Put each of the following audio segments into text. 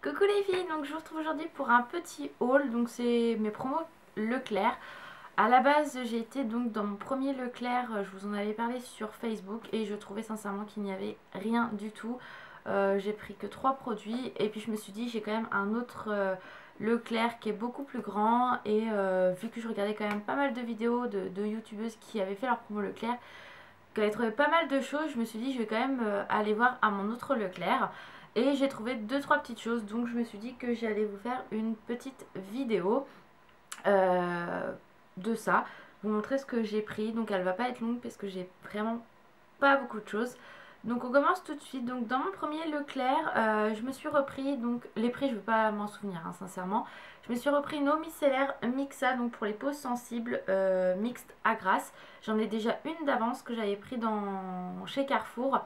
Coucou les filles, donc je vous retrouve aujourd'hui pour un petit haul, donc c'est mes promos Leclerc. À la base j'ai été donc dans mon premier Leclerc, je vous en avais parlé sur Facebook et je trouvais sincèrement qu'il n'y avait rien du tout. J'ai pris que 3 produits et puis je me suis dit j'ai quand même un autre Leclerc qui est beaucoup plus grand et vu que je regardais quand même pas mal de vidéos de youtubeuses qui avaient fait leur promo Leclerc, qui avaient trouvé pas mal de choses, je me suis dit je vais quand même aller voir à mon autre Leclerc. Et j'ai trouvé deux trois petites choses, donc je me suis dit que j'allais vous faire une petite vidéo euh, de ça, vous montrer ce que j'ai pris. Donc elle va pas être longue parce que j'ai vraiment pas beaucoup de choses. Donc on commence tout de suite. Donc dans mon premier Leclerc, je me suis repris, donc les prix je veux pas m'en souvenir hein, sincèrement. Je me suis repris une eau micellaire Mixa, donc pour les peaux sensibles, mixte à grasse. J'en ai déjà une d'avance que j'avais pris chez Carrefour.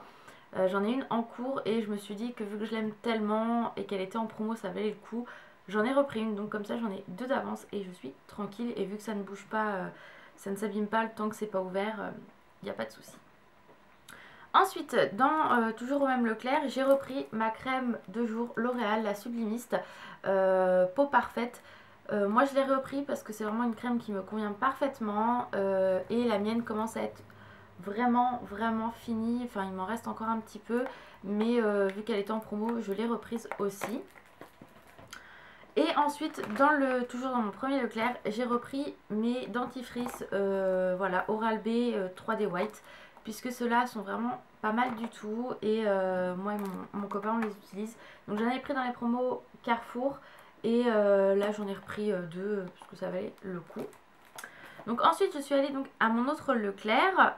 J'en ai une en cours et je me suis dit que vu que je l'aime tellement et qu'elle était en promo, ça valait le coup. J'en ai repris une, donc comme ça j'en ai deux d'avance et je suis tranquille. Et vu que ça ne bouge pas, ça ne s'abîme pas le temps que c'est pas ouvert, il n'y a pas de souci. Ensuite, toujours au même Leclerc, j'ai repris ma crème de jour L'Oréal, la Sublimiste, peau parfaite. Moi je l'ai repris parce que c'est vraiment une crème qui me convient parfaitement et la mienne commence à être vraiment finie. Enfin, il m'en reste encore un petit peu, mais vu qu'elle était en promo, je l'ai reprise aussi. Et ensuite, toujours dans mon premier Leclerc, j'ai repris mes dentifrices voilà, Oral-B 3D White, puisque ceux-là sont vraiment pas mal du tout. Et moi et mon copain, on les utilise. Donc j'en ai pris dans les promos Carrefour. Et là, j'en ai repris deux, parce que ça valait le coup. Donc ensuite, je suis allée donc à mon autre Leclerc.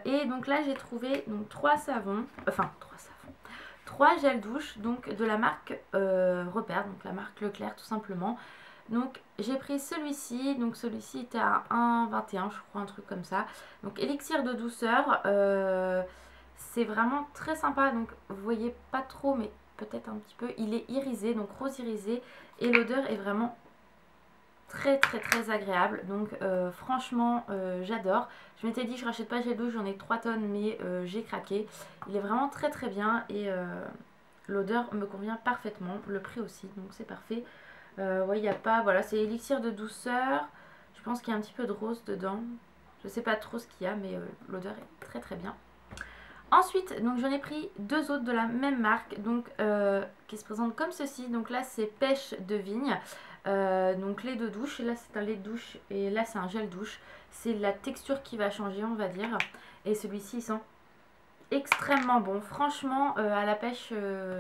Et donc là, j'ai trouvé donc, trois savons. Enfin, trois savons. 3 gels douche donc de la marque Repère, donc la marque Leclerc tout simplement. Donc j'ai pris celui-ci, donc celui-ci était à 1,21 je crois, un truc comme ça. Donc élixir de douceur, c'est vraiment très sympa, donc vous voyez pas trop mais peut-être un petit peu, il est irisé, donc rose irisé et l'odeur est vraiment très agréable. Donc franchement j'adore. Je m'étais dit je rachète pas gel douche, j'en ai 3 tonnes mais j'ai craqué. Il est vraiment très bien et l'odeur me convient parfaitement, le prix aussi, donc c'est parfait. Ouais, il n'y a pas, voilà, c'est élixir de douceur. Je pense qu'il y a un petit peu de rose dedans. Je sais pas trop ce qu'il y a, mais l'odeur est très bien. Ensuite, donc j'en ai pris deux autres de la même marque, donc qui se présentent comme ceci. Donc là, c'est pêche de vigne. Donc lait de douche, là c'est un lait de douche et là c'est un gel douche. C'est la texture qui va changer, on va dire. Et celui-ci, il sent extrêmement bon. Franchement, à la pêche,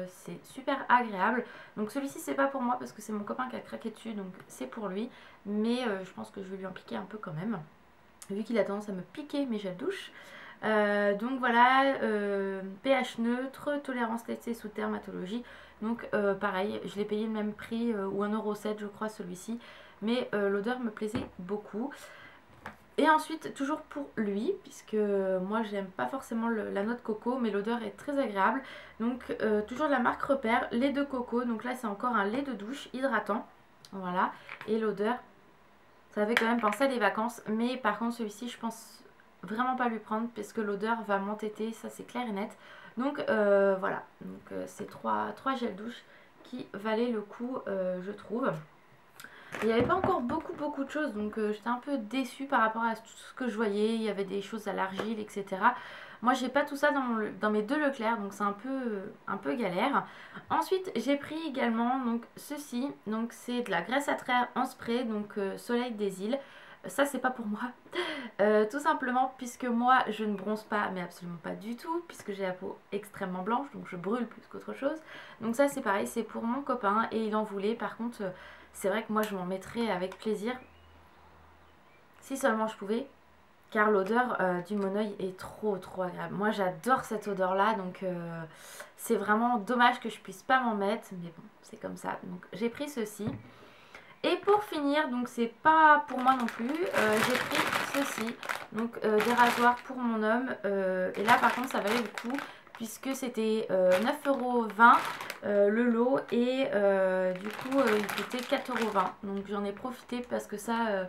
c'est super agréable. Donc celui-ci, c'est pas pour moi parce que c'est mon copain qui a craqué dessus, donc c'est pour lui. Mais je pense que je vais lui en piquer un peu quand même, vu qu'il a tendance à me piquer mes gels douche. Donc voilà, pH neutre, tolérance testée sous dermatologie. Donc pareil, je l'ai payé le même prix ou 1,07€ je crois celui-ci. Mais l'odeur me plaisait beaucoup. Et ensuite, toujours pour lui, puisque moi j'aime pas forcément la noix de coco, mais l'odeur est très agréable. Donc toujours de la marque Repère, lait de coco. Donc là c'est encore un lait de douche hydratant. Voilà. Et l'odeur, ça fait quand même penser à des vacances. Mais par contre celui-ci je pense vraiment pas lui prendre parce que l'odeur va m'entêter, ça c'est clair et net. Donc voilà, donc c'est trois gels douche qui valaient le coup je trouve. Il n'y avait pas encore beaucoup de choses, donc j'étais un peu déçue par rapport à tout ce que je voyais. Il y avait des choses à l'argile, etc. Moi, j'ai pas tout ça dans mes deux Leclerc, donc c'est un peu galère. Ensuite, j'ai pris également donc ceci. Donc c'est de la graisse à traire en spray, donc Soleil des îles. Ça, c'est pas pour moi. Tout simplement puisque moi, je ne bronze pas, mais absolument pas du tout, puisque j'ai la peau extrêmement blanche, donc je brûle plus qu'autre chose. Donc ça, c'est pareil, c'est pour mon copain et il en voulait. Par contre, c'est vrai que moi, je m'en mettrais avec plaisir, si seulement je pouvais, car l'odeur du monoeil est trop agréable. Moi, j'adore cette odeur-là, donc c'est vraiment dommage que je puisse pas m'en mettre, mais bon, c'est comme ça. Donc j'ai pris ceci. Et pour finir, donc c'est pas pour moi non plus, j'ai pris ceci, donc des rasoirs pour mon homme. Et là par contre ça valait le coup puisque c'était 9,20€ le lot et du coup il coûtait 4,20€. Donc j'en ai profité parce que ça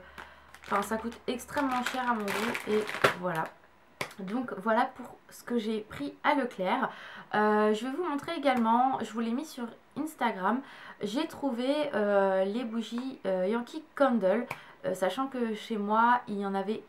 coûte extrêmement cher à mon goût et voilà. Donc voilà pour ce que j'ai pris à Leclerc. Je vais vous montrer également, je vous l'ai mis sur Instagram, j'ai trouvé les bougies Yankee Candle, sachant que chez moi il n'y en avait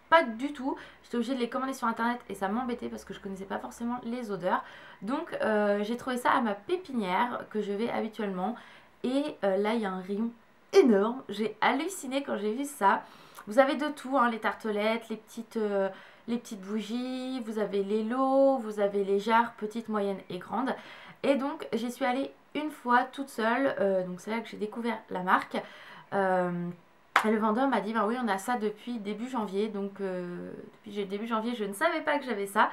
pas du tout. J'étais obligée de les commander sur internet et ça m'embêtait parce que je connaissais pas forcément les odeurs. Donc j'ai trouvé ça à ma pépinière que je vais habituellement. Et là il y a un rayon énorme. J'ai halluciné quand j'ai vu ça. Vous avez de tout, hein, les tartelettes, les petites bougies, vous avez les lots, vous avez les jarres petites, moyennes et grandes. Et donc j'y suis allée une fois toute seule. Donc c'est là que j'ai découvert la marque. Et le vendeur m'a dit, bah oui, on a ça depuis début janvier. Donc, depuis début janvier, je ne savais pas que j'avais ça.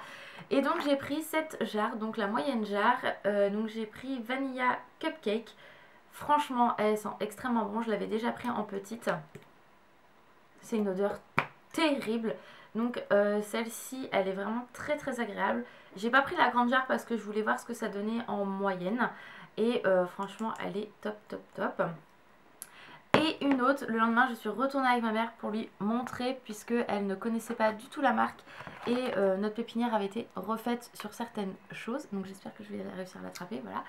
Et donc, j'ai pris cette jarre, donc la moyenne jarre. Donc, j'ai pris Vanilla Cupcake. Franchement, elles sont extrêmement bonnes. Je l'avais déjà pris en petite. C'est une odeur terrible. Donc, celle-ci, elle est vraiment très très agréable. J'ai pas pris la grande jarre parce que je voulais voir ce que ça donnait en moyenne. Et franchement, elle est top, top, top. Et une autre, le lendemain je suis retournée avec ma mère pour lui montrer puisque elle ne connaissait pas du tout la marque et notre pépinière avait été refaite sur certaines choses, donc j'espère que je vais réussir à l'attraper, voilà.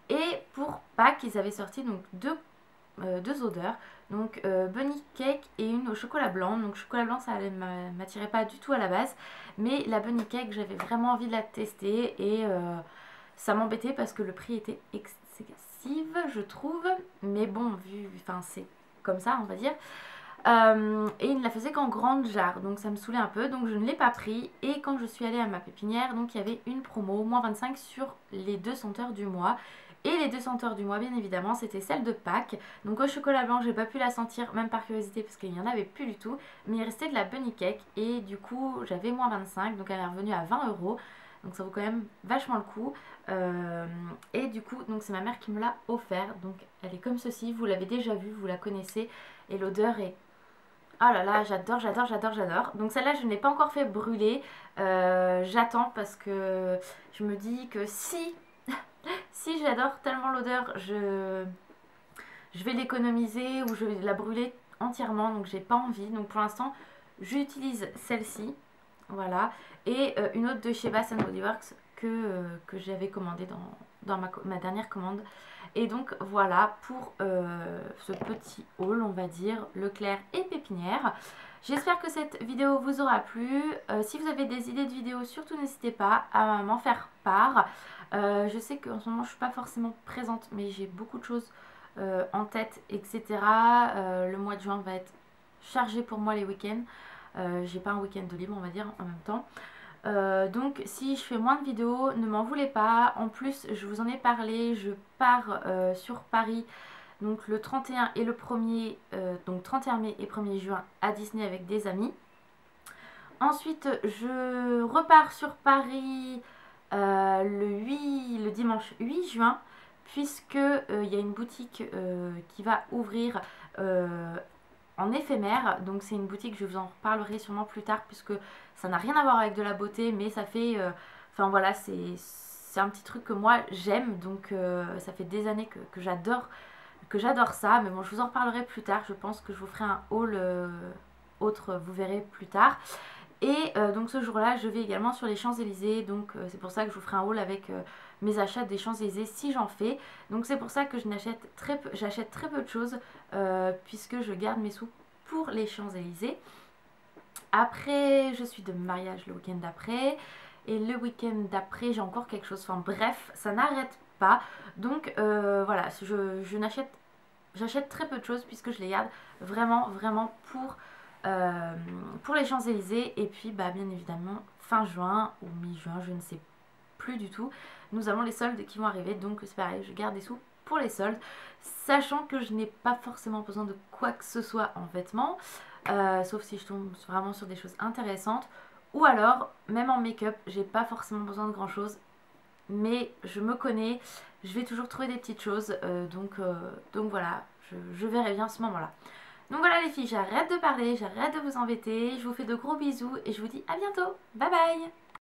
Et pour Pâques ils avaient sorti donc deux odeurs, donc bunny cake et une au chocolat blanc. Donc chocolat blanc ça m'attirait pas du tout à la base, mais la bunny cake j'avais vraiment envie de la tester et ça m'embêtait parce que le prix était excessif je trouve, mais bon vu, enfin c'est comme ça on va dire. Et il ne la faisait qu'en grande jarre, donc ça me saoulait un peu, donc je ne l'ai pas pris. Et quand je suis allée à ma pépinière, donc il y avait une promo, moins 25 sur les 2 senteurs du mois. Et les 2 senteurs du mois, bien évidemment, c'était celle de Pâques. Donc au chocolat blanc, j'ai pas pu la sentir, même par curiosité, parce qu'il n'y en avait plus du tout. Mais il restait de la bunny cake, et du coup, j'avais moins 25, donc elle est revenue à 20 €. Donc ça vaut quand même vachement le coup. Et du coup, donc c'est ma mère qui me l'a offert. Donc elle est comme ceci, vous l'avez déjà vue, vous la connaissez. Et l'odeur est... Oh là là, j'adore, j'adore, j'adore, j'adore. Donc celle-là, je ne l'ai pas encore fait brûler. J'attends parce que je me dis que si j'adore tellement l'odeur, je vais l'économiser ou je vais la brûler entièrement. Donc j'ai pas envie. Donc pour l'instant, j'utilise celle-ci. Voilà. Et une autre de chez Bath & Body Works que j'avais commandée dans ma dernière commande. Et donc voilà pour ce petit haul, on va dire, Leclerc et Pépinière. J'espère que cette vidéo vous aura plu. Si vous avez des idées de vidéos, surtout n'hésitez pas à m'en faire part. Je sais qu'en ce moment je ne suis pas forcément présente, mais j'ai beaucoup de choses en tête, etc. Le mois de juin va être chargé pour moi les week-ends. J'ai pas un week-end de libre on va dire en même temps. Donc si je fais moins de vidéos, ne m'en voulez pas. En plus je vous en ai parlé, je pars sur Paris donc le 31 et le 1er, donc 31 mai et 1er juin à Disney avec des amis. Ensuite je repars sur Paris le dimanche 8 juin puisque il y a une boutique qui va ouvrir en éphémère. Donc c'est une boutique, je vous en reparlerai sûrement plus tard puisque ça n'a rien à voir avec de la beauté, mais ça fait enfin voilà, c'est un petit truc que moi j'aime, donc ça fait des années que j'adore ça, mais bon je vous en reparlerai plus tard. Je pense que je vous ferai un haul autre, vous verrez plus tard. Et donc ce jour là je vais également sur les Champs-Élysées, donc c'est pour ça que je vous ferai un haul avec mes achats des Champs-Élysées si j'en fais. Donc c'est pour ça que j'achète très peu de choses puisque je garde mes sous pour les Champs-Élysées. Après je suis de mariage le week-end d'après et le week-end d'après j'ai encore quelque chose, enfin bref ça n'arrête pas. Donc voilà, j'achète très peu de choses puisque je les garde vraiment pour les Champs-Élysées. Et puis bah bien évidemment fin juin ou mi-juin, je ne sais plus du tout, nous avons les soldes qui vont arriver, donc c'est pareil, je garde des sous pour les soldes, sachant que je n'ai pas forcément besoin de quoi que ce soit en vêtements, sauf si je tombe vraiment sur des choses intéressantes, ou alors même en make-up j'ai pas forcément besoin de grand chose, mais je me connais, je vais toujours trouver des petites choses, donc voilà, je verrai bien à ce moment là. Donc voilà les filles, j'arrête de parler, j'arrête de vous embêter, je vous fais de gros bisous et je vous dis à bientôt, bye bye.